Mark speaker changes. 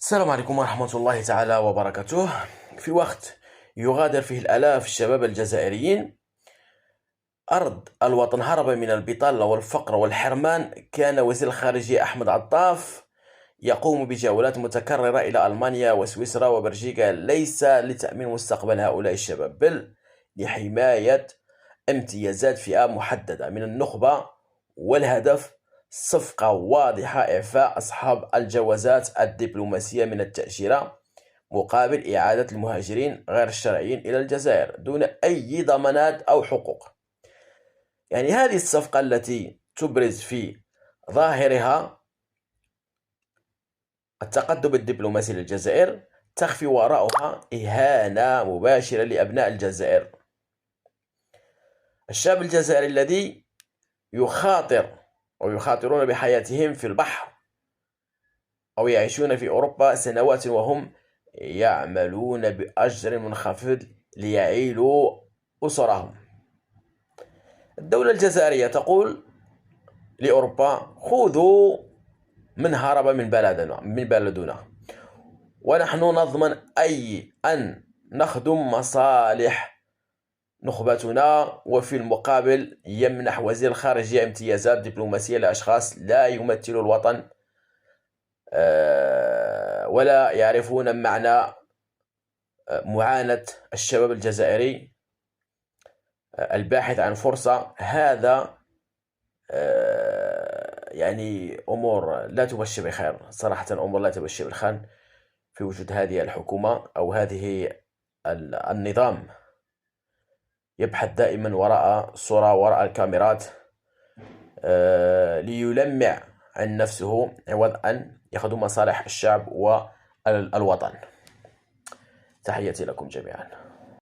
Speaker 1: السلام عليكم ورحمة الله تعالى وبركاته. في وقت يغادر فيه الآلاف الشباب الجزائريين أرض الوطن هربا من البطالة والفقر والحرمان، كان وزير الخارجية أحمد عطاف يقوم بجولات متكررة إلى ألمانيا وسويسرا وبلجيكا، ليس لتأمين مستقبل هؤلاء الشباب بل لحماية امتيازات فئة محددة من النخبة، والهدف صفقة واضحة: إعفاء أصحاب الجوازات الدبلوماسية من التأشيرة مقابل إعادة المهاجرين غير الشرعيين إلى الجزائر دون أي ضمانات أو حقوق. يعني هذه الصفقة التي تبرز في ظاهرها التقدم الدبلوماسي للجزائر تخفي وراءها إهانة مباشرة لأبناء الجزائر. الشعب الجزائري الذي يخاطرون بحياتهم في البحر أو يعيشون في أوروبا سنوات وهم يعملون بأجر منخفض ليعيلوا أسرهم. الدولة الجزائرية تقول لأوروبا: خذوا من هرب من بلدنا، ونحن نضمن أن نخدم مصالح نخبتنا، وفي المقابل يمنح وزير الخارجية امتيازات دبلوماسية لأشخاص لا يمثلوا الوطن ولا يعرفون معنى معاناة الشباب الجزائري الباحث عن فرصة. هذا يعني أمور لا تبشر بخير، صراحة أمور لا تبشر بالخير في وجود هذه الحكومة أو هذه النظام يبحث دائما وراء الصورة، وراء الكاميرات، ليلمع عن نفسه عوض أن يخدم مصالح الشعب والوطن. تحياتي لكم جميعا.